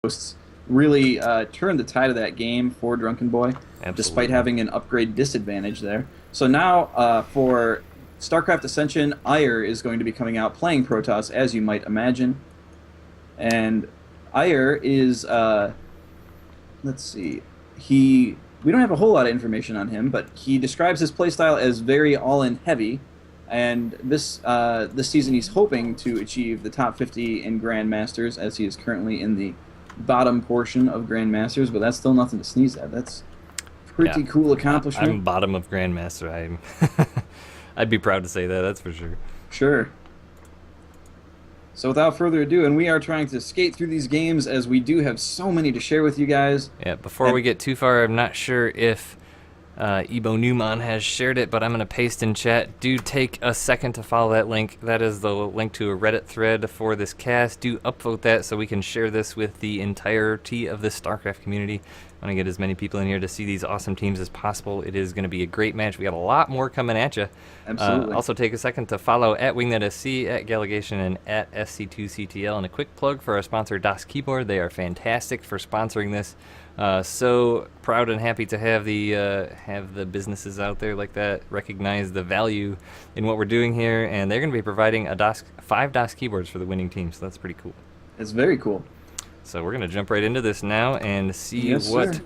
hosts really turned the tide of that game for Drunken Boy, despite Absolutely. having an upgrade disadvantage there. So now for StarCraft Ascension, Ire is going to be coming out playing Protoss, as you might imagine. And Ire is, let's see, we don't have a whole lot of information on him, but he describes his playstyle as very all-in heavy. And this season, he's hoping to achieve the top 50 in Grandmasters, as he is currently in the bottom portion of Grandmasters. But that's still nothing to sneeze at. That's pretty cool accomplishment. I'm bottom of Grandmaster. I'd be proud to say that. That's for sure. Sure. So without further ado, and we are trying to skate through these games as we do have so many to share with you guys. Yeah. Before we get too far, I'm not sure if Ebo Newman has shared it, but I'm going to paste in chat. Do take a second to follow that link. That is the link to a Reddit thread for this cast. Do upvote that so we can share this with the entirety of the StarCraft community. I want to get as many people in here to see these awesome teams as possible. It is going to be a great match. We got a lot more coming at you. Absolutely. Also take a second to follow at WingNetSC, at Gallegation, and at SC2CTL. And a quick plug for our sponsor, Das Keyboard. They are fantastic for sponsoring this. So proud and happy to have the businesses out there like that recognize the value in what we're doing here, and they're going to be providing 5 DOS keyboards for the winning team, so that's pretty cool. It's very cool. So we're going to jump right into this now and see Yes, sir.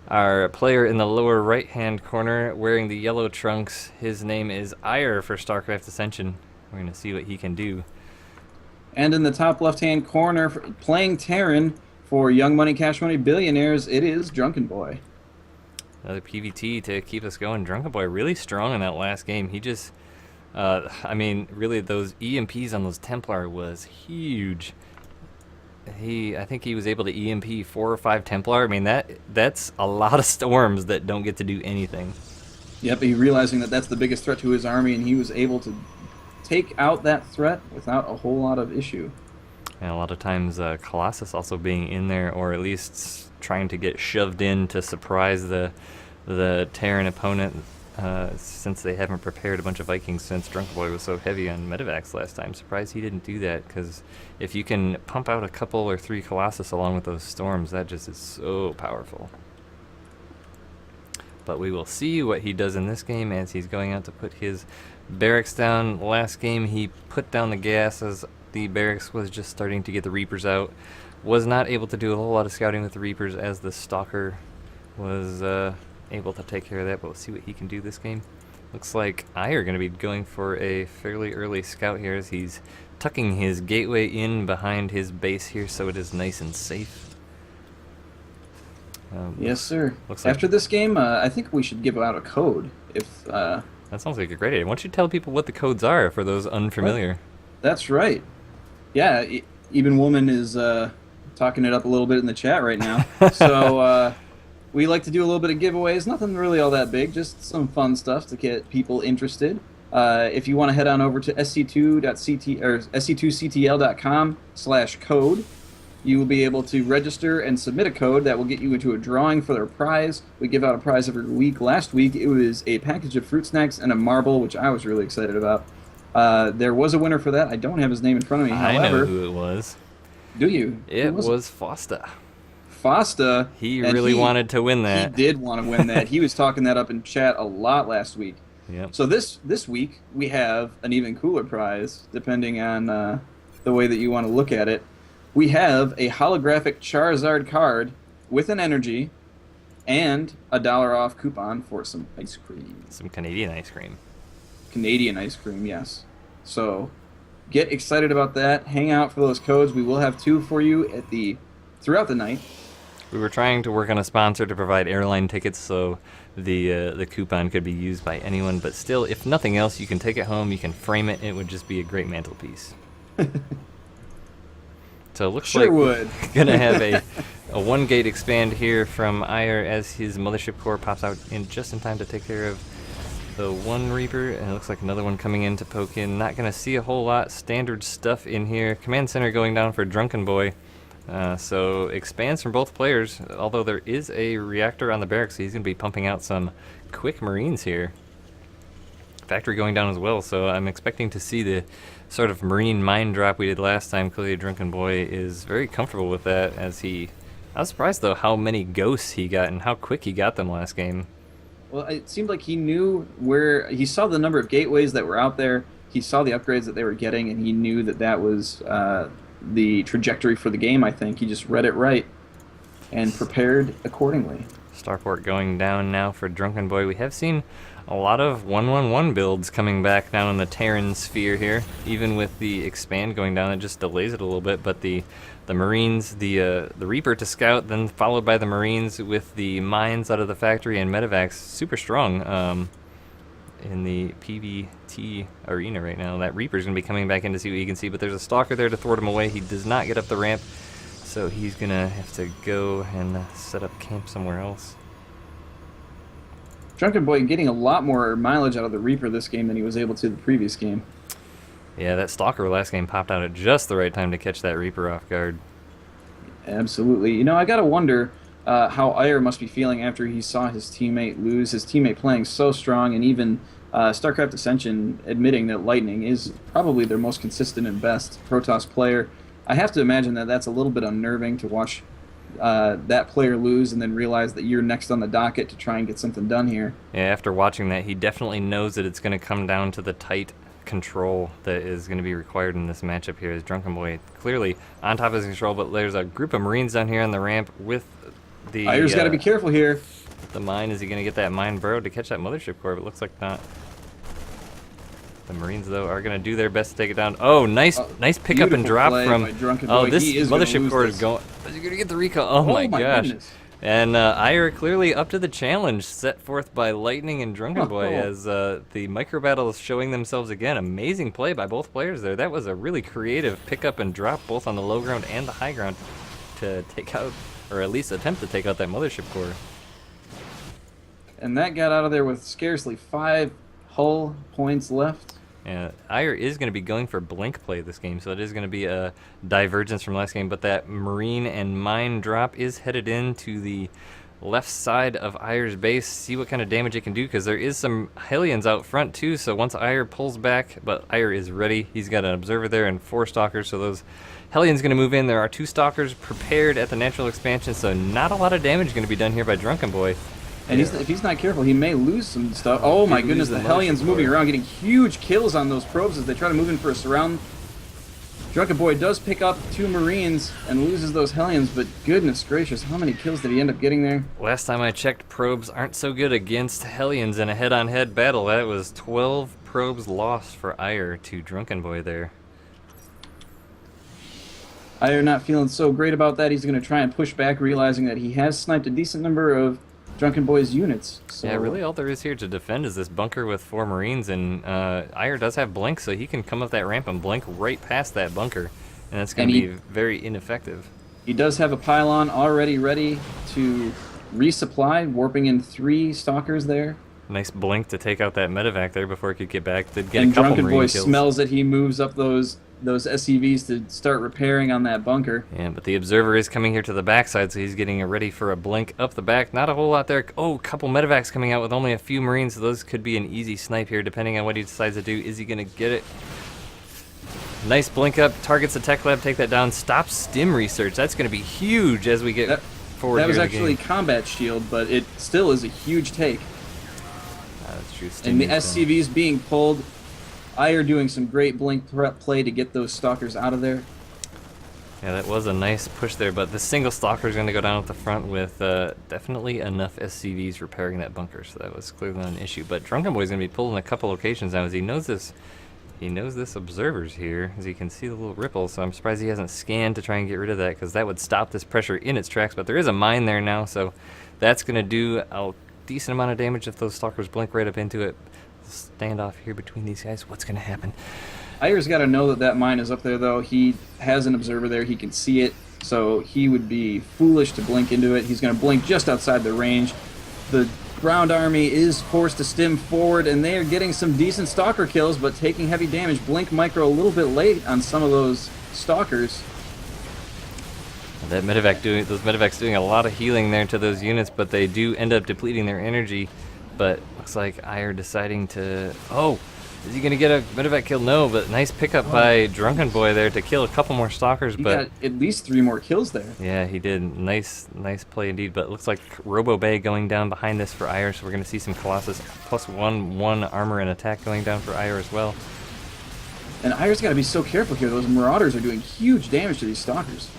our player in the lower right-hand corner wearing the yellow trunks. His name is Ire for StarCraft Ascension. We're going to see what he can do. And in the top left-hand corner, playing Terran for Young Money, Cash Money Billionaires, it is Drunken Boy. Another PVT to keep us going. Drunken Boy really strong in that last game. He just, I mean, really those EMPs on those Templar was huge. I think he was able to EMP 4 or 5 Templar. I mean, that's a lot of storms that don't get to do anything. Yep, he realizing that that's the biggest threat to his army, and he was able to take out that threat without a whole lot of issue. And a lot of times Colossus also being in there, or at least trying to get shoved in to surprise the Terran opponent, since they haven't prepared a bunch of Vikings since Drunken Boy was so heavy on Medivacs last time. Surprised he didn't do that, because if you can pump out a couple or 3 Colossus along with those storms, that just is so powerful. But we will see what he does in this game as he's going out to put his barracks down. Last game he put down the gas as the barracks was just starting to get the Reapers out. Was not able to do a whole lot of scouting with the Reapers as the Stalker was able to take care of that, but we'll see what he can do this game. Looks like Ire going to be going for a fairly early scout here as he's tucking his gateway in behind his base here so it is nice and safe. Yes, sir. Looks like After this game, I think we should give out a code. If that sounds like a great idea. Why don't you tell people what the codes are for those unfamiliar? That's right. Yeah, Eben Woman is talking it up a little bit in the chat right now. So we like to do a little bit of giveaways. Nothing really all that big, just some fun stuff to get people interested. If you want to head on over to SC2CTL.com/code, you will be able to register and submit a code that will get you into a drawing for their prize. We give out a prize every week. Last week, it was a package of fruit snacks and a marble, which I was really excited about. There was a winner for that. I don't have his name in front of me. I However, know who it was. Do you? It was Fosta. Fosta. He really wanted to win that. He did want to win that. He was talking that up in chat a lot last week. Yep. So this week, we have an even cooler prize, depending on the way that you want to look at it. We have a holographic Charizard card with an energy and a $1 off coupon for some ice cream. Some Canadian ice cream. Canadian ice cream, yes. So get excited about that. Hang out for those codes. We will have 2 for you throughout the night. We were trying to work on a sponsor to provide airline tickets so the coupon could be used by anyone, but still, if nothing else, you can take it home, you can frame it, it would just be a great mantelpiece. So it looks like would. We're gonna have a 1-gate expand here from Ire as his mothership core pops out just in time to take care of the 1 Reaper, and it looks like another one coming in to poke in. Not gonna see a whole lot. Standard stuff in here. Command center going down for Drunken Boy. So expands from both players, although there is a reactor on the barracks, so he's gonna be pumping out some quick Marines here. factory going down as well. So I'm expecting to see the sort of marine mine drop we did last time. Clearly, Drunken Boy is very comfortable with that. I was surprised though how many ghosts he got and how quick he got them last game. Well, it seemed like he knew where he saw the number of gateways that were out there. He saw the upgrades that they were getting, and he knew that that was the trajectory for the game. I think he just read it right and prepared accordingly. Starport going down now for Drunken Boy. We have seen a lot of 1-1-1 builds coming back down in the Terran sphere here. Even with the expand going down, it just delays it a little bit. But the Marines, the Reaper to scout, then followed by the Marines with the mines out of the factory and medevacs, super strong in the PvT arena right now. That Reaper's going to be coming back in to see what he can see. But there's a Stalker there to thwart him away. He does not get up the ramp, so he's going to have to go and set up camp somewhere else. Drunken Boy getting a lot more mileage out of the Reaper this game than he was able to the previous game. Yeah, that Stalker last game popped out at just the right time to catch that Reaper off guard. Absolutely. You know, I gotta wonder how Ire must be feeling after he saw his teammate lose. His teammate playing so strong, and even StarCraft Ascension admitting that Lightning is probably their most consistent and best Protoss player. I have to imagine that that's a little bit unnerving to watch that player lose and then realize that you're next on the docket to try and get something done here. Yeah, after watching that, he definitely knows that it's going to come down to the tight control that is going to be required in this matchup here. As Drunken Boy clearly on top of his control, but there's a group of Marines down here on the ramp with the... Ire's got to be careful here. The mine, is he going to get that mine burrowed to catch that mothership core? But it looks like not. The Marines, though, are going to do their best to take it down. Oh, nice pickup and drop from... Oh, this mothership core is going... Is he going to get the recall? Oh my gosh. Goodness. And Ire clearly up to the challenge set forth by Lightning and Drunken Boy as the micro battles showing themselves again. Amazing play by both players there. That was a really creative pickup and drop both on the low ground and the high ground to take out, or at least attempt to take out that mothership core. And that got out of there with scarcely 5 hull points left. Yeah, Ire is going to be going for blink play this game, so it is going to be a divergence from last game, but that Marine and Mine drop is headed into the left side of Ire's base. See what kind of damage it can do, because there is some Hellions out front too, so once Ire pulls back, but Ire is ready. He's got an Observer there and 4 Stalkers, so those Hellions going to move in. There are 2 Stalkers prepared at the natural expansion, so not a lot of damage going to be done here by Drunken Boy. And if he's not careful, he may lose some stuff. Oh my goodness, the Hellions moving around, getting huge kills on those probes as they try to move in for a surround. Drunken Boy does pick up 2 Marines and loses those Hellions, but goodness gracious, how many kills did he end up getting there? Last time I checked, probes aren't so good against Hellions in a head-on-head battle. That was 12 probes lost for Ire to Drunken Boy there. Ire not feeling so great about that. He's going to try and push back, realizing that he has sniped a decent number of Drunken Boy's units. So. Yeah, really all there is here to defend is this bunker with 4 Marines, and Ire does have blink, so he can come up that ramp and blink right past that bunker, and that's going to be very ineffective. He does have a pylon already ready to resupply, warping in 3 Stalkers there. Nice blink to take out that medevac there before he could get back. Did get and a couple Drunken Marine Boy kills. Smells it. He moves up those SCVs to start repairing on that bunker. Yeah, but the Observer is coming here to the backside, so he's getting ready for a blink up the back. Not a whole lot there. Oh, a couple medevacs coming out with only a few Marines, so those could be an easy snipe here, depending on what he decides to do. Is he going to get it? Nice blink up. Targets the tech lab, take that down. Stops stim research. That's going to be huge as we get forward That here was in the actually game. combat shield, but it still is a huge take. That's true. And the SCVs being pulled. Ire doing some great blink play to get those Stalkers out of there. Yeah, that was a nice push there, but the single Stalker is going to go down at the front with definitely enough SCVs repairing that bunker, so that was clearly not an issue. But Drunken Boy is going to be pulled in a couple locations now as he knows this. He knows this Observer's here, as you can see the little ripple, so I'm surprised he hasn't scanned to try and get rid of that, because that would stop this pressure in its tracks. But there is a mine there now, so that's going to do a decent amount of damage if those Stalkers blink right up into it. Standoff here between these guys. What's going to happen? Ire's got to know that that mine is up there, though. He has an Observer there. He can see it, so he would be foolish to blink into it. He's going to blink just outside the range. The ground army is forced to stim forward, and they are getting some decent Stalker kills, but taking heavy damage. Blink micro a little bit late on some of those Stalkers. That medevac those medevacs doing a lot of healing there to those units, but they do end up depleting their energy. but looks like Ire deciding to... Oh, is he going to get a medevac kill? No, but nice pickup by Drunken Boy there to kill a couple more stalkers. He but got at least 3 more kills there. Yeah, he did. Nice play indeed. But it looks like Robo Bay going down behind this for Ire, so we're going to see some Colossus +1 armor and attack going down for Ire as well. And Ire's got to be so careful here. Those Marauders are doing huge damage to these stalkers.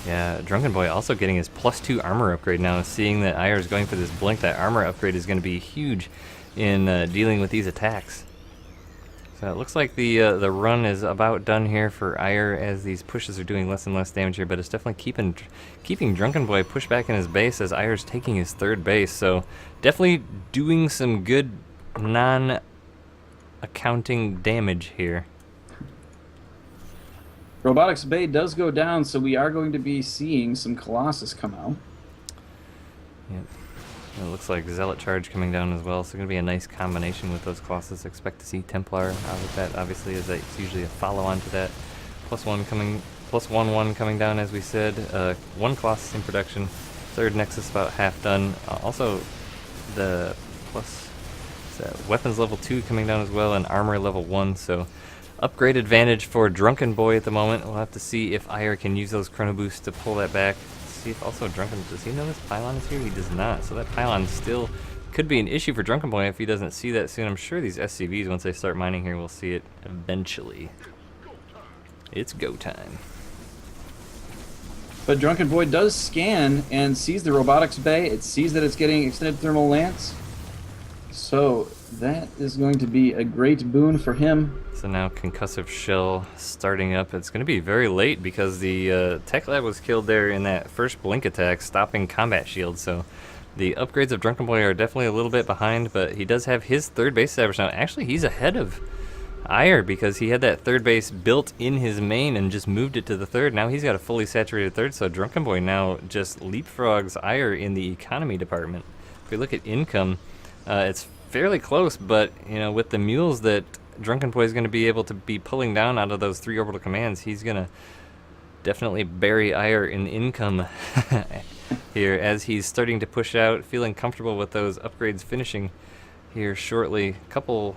Yeah, Drunken Boy also getting his +2 armor upgrade now. Seeing that Ire is going for this blink, that armor upgrade is going to be huge in dealing with these attacks. So it looks like the run is about done here for Ire as these pushes are doing less and less damage here, but it's definitely keeping Drunken Boy pushed back in his base as Ire's taking his 3rd base. So definitely doing some good non-accounting damage here. Robotics Bay does go down, so we are going to be seeing some Colossus come out. Yep. It looks like Zealot Charge coming down as well, so going to be a nice combination with those Colossus. Expect to see Templar out of that, obviously, as that's usually a follow-on to that. +1 coming down, as we said. 1 Colossus in production. 3rd Nexus about half done. Also, the weapons level 2 coming down as well, and armor level 1, so upgrade advantage for Drunken Boy at the moment. We'll have to see if Ire can use those Chrono Boosts to pull that back. See if also Drunken... Does he know this pylon is here? He does not. So that pylon still could be an issue for Drunken Boy if he doesn't see that soon. I'm sure these SCVs, once they start mining here, will see it eventually. It's go time. But Drunken Boy does scan and sees the Robotics Bay. It sees that it's getting extended thermal lance. So that is going to be a great boon for him. So now Concussive Shell starting up. It's going to be very late because the Tech Lab was killed there in that first blink attack, stopping Combat Shield. So the upgrades of Drunken Boy are definitely a little bit behind, but he does have his 3rd base established now. Actually, he's ahead of Ire because he had that 3rd base built in his main and just moved it to the 3rd. Now he's got a fully saturated 3rd, so Drunken Boy now just leapfrogs Ire in the economy department. If we look at income, it's fairly close, but you know, with the mules that Drunken Boy is going to be able to be pulling down out of those 3 orbital commands, he's going to definitely bury Ire in income here as he's starting to push out, feeling comfortable with those upgrades finishing here shortly. A couple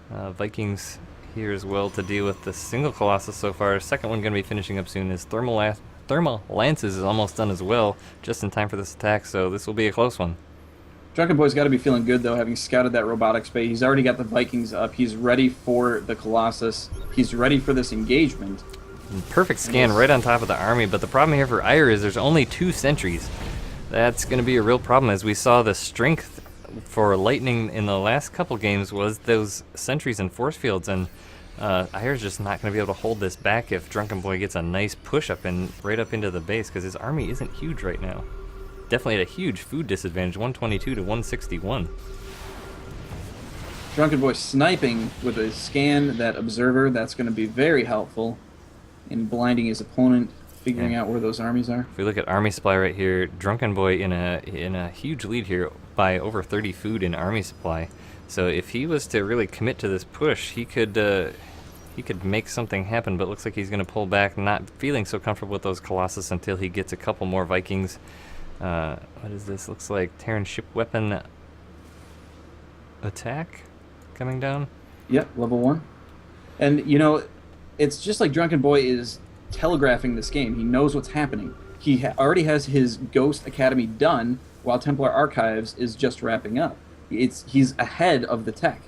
Vikings here as well to deal with the single Colossus so far. 2nd one going to be finishing up soon. His Thermal Lances is almost done as well, just in time for this attack, so this will be a close one. Drunken Boy's got to be feeling good, though, having scouted that Robotics Bay. He's already got the Vikings up. He's ready for the Colossus. He's ready for this engagement. Perfect scan right on top of the army, but the problem here for Ire is there's only 2 sentries. That's going to be a real problem, as we saw the strength for Lightning in the last couple games was those sentries and force fields, and Ire's just not going to be able to hold this back if Drunken Boy gets a nice push up and right up into the base, because his army isn't huge right now. Definitely at a huge food disadvantage, 122 to 161. Drunken Boy sniping with a scan, that observer. That's going to be very helpful in blinding his opponent, figuring out where those armies are. If we look at army supply right here, Drunken Boy in a huge lead here by over 30 food in army supply. So if he was to really commit to this push, he could make something happen, but looks like he's going to pull back, not feeling so comfortable with those Colossus until he gets a couple more Vikings. What is this? Looks like Terran ship weapon attack coming down. Yep, level 1. And, you know, it's just like Drunken Boy is telegraphing this game. He knows what's happening. He already has his Ghost Academy done, while Templar Archives is just wrapping up. He's ahead of the tech.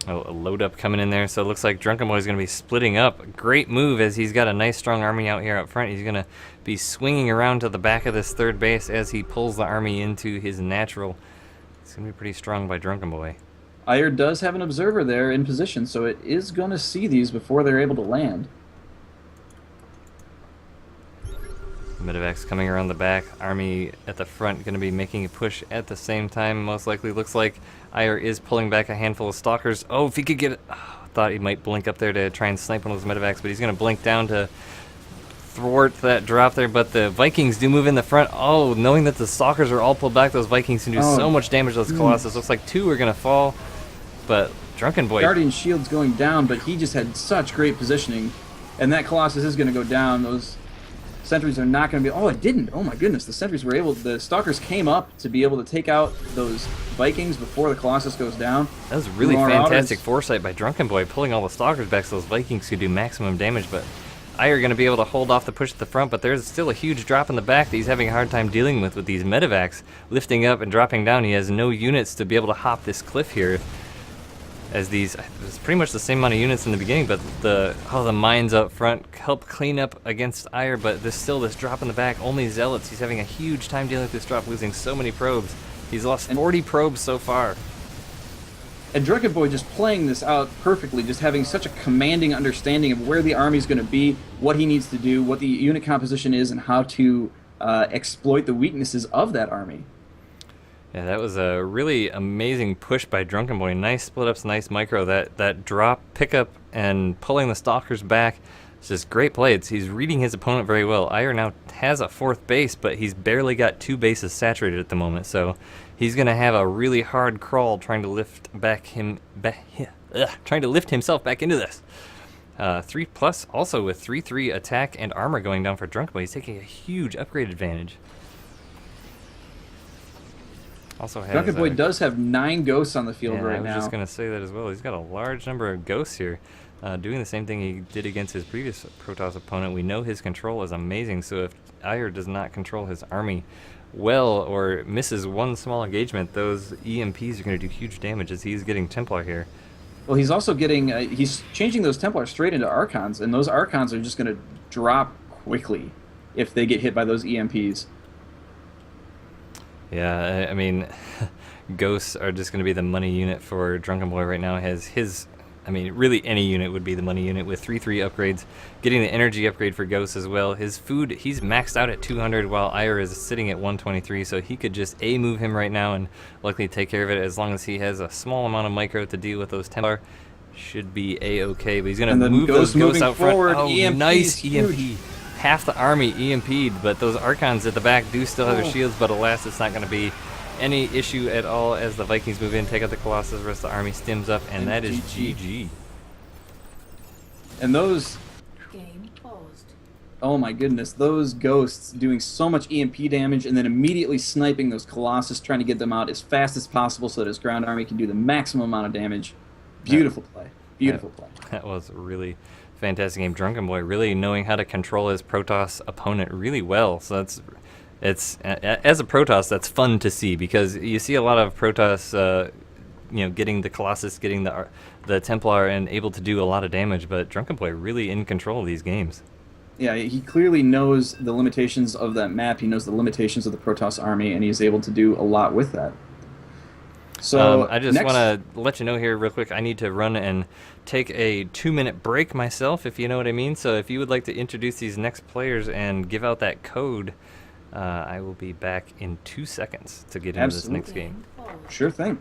Oh, a load up coming in there, so it looks like Drunken Boy is going to be splitting up. Great move, as he's got a nice strong army out here up front. He's going to be swinging around to the back of this 3rd base as he pulls the army into his natural. It's going to be pretty strong by Drunken Boy. Ire does have an observer there in position, so it is going to see these before they're able to land. Medevacs coming around the back, army at the front going to be making a push at the same time. Most likely looks like Ire is pulling back a handful of stalkers. Oh, if he could get it. Oh, thought he might blink up there to try and snipe one of those medevacs, but he's going to blink down to thwart that drop there. But the Vikings do move in the front. Oh, knowing that the stalkers are all pulled back, those Vikings can do so much damage to those Colossus. Looks like 2 are going to fall, but Drunken Boy... Guardian Shield's going down, but he just had such great positioning, and that Colossus is going to go down. Those Sentries are not going to be... Oh, it didn't. Oh, my goodness. The sentries were able... The Stalkers came up to be able to take out those Vikings before the Colossus goes down. That was really fantastic foresight by Drunken Boy, pulling all the Stalkers back so those Vikings could do maximum damage, but Iyer going to be able to hold off the push at the front, but there's still a huge drop in the back that he's having a hard time dealing with these medevacs lifting up and dropping down. He has no units to be able to hop this cliff here, as these, it's pretty much the same amount of units in the beginning, but the mines up front help clean up against Iyer, but there's still this drop in the back. Only Zealots. He's having a huge time dealing with this drop, losing so many probes. He's lost 40 probes so far. And Drunken Boy just playing this out perfectly, just having such a commanding understanding of where the army's going to be, what he needs to do, what the unit composition is, and how to exploit the weaknesses of that army. Yeah, that was a really amazing push by Drunken Boy. Nice split-ups, nice micro. That drop, pickup, and pulling the Stalkers back. It's just great play. He's reading his opponent very well. Iyer now has a 4th base, but he's barely got 2 bases saturated at the moment, so he's going to have a really hard crawl trying to lift himself back into this. 3+ also with 3/3 attack and armor going down for Drunken Boy. He's taking a huge upgrade advantage. Also has, Drunken Boy does have 9 ghosts on the field right now. I was just going to say that as well. He's got a large number of ghosts here, doing the same thing he did against his previous Protoss opponent. We know his control is amazing, so if Iyer does not control his army well or misses one small engagement, those EMPs are going to do huge damage as he's getting Templar here. Well, he's also getting... he's changing those Templars straight into Archons, and those Archons are just going to drop quickly if they get hit by those EMPs. Yeah, I mean, ghosts are just going to be the money unit for Drunken Boy right now. I mean, really any unit would be the money unit with 3/3 upgrades, getting the energy upgrade for ghosts as well. His food, he's maxed out at 200 while Iyer is sitting at 123, so he could just move him right now and likely take care of it as long as he has a small amount of micro to deal with those Templar. Should be a-okay, but he's going to move those ghosts out front. Forward, oh, EMP nice EMP. huge. Half the army EMP'd, but those Archons at the back do still have their shields, but alas, it's not going to be any issue at all as the Vikings move in, take out the Colossus, the rest of the army stims up, and that is GG. And those... Game paused. Oh my goodness, those ghosts doing so much EMP damage and then immediately sniping those Colossus, trying to get them out as fast as possible so that his ground army can do the maximum amount of damage. Beautiful play. Beautiful play. That was a really fantastic game. Drunken Boy really knowing how to control his Protoss opponent really well. So as a Protoss, that's fun to see because you see a lot of Protoss, getting the Colossus, getting the Templar, and able to do a lot of damage. But Drunken Boy really in control of these games. Yeah, he clearly knows the limitations of that map. He knows the limitations of the Protoss army, and he's able to do a lot with that. So I just want to let you know here real quick, I need to run and take a 2-minute break myself, if you know what I mean. So if you would like to introduce these next players and give out that code, I will be back in 2 seconds to get into this next game. Sure thing.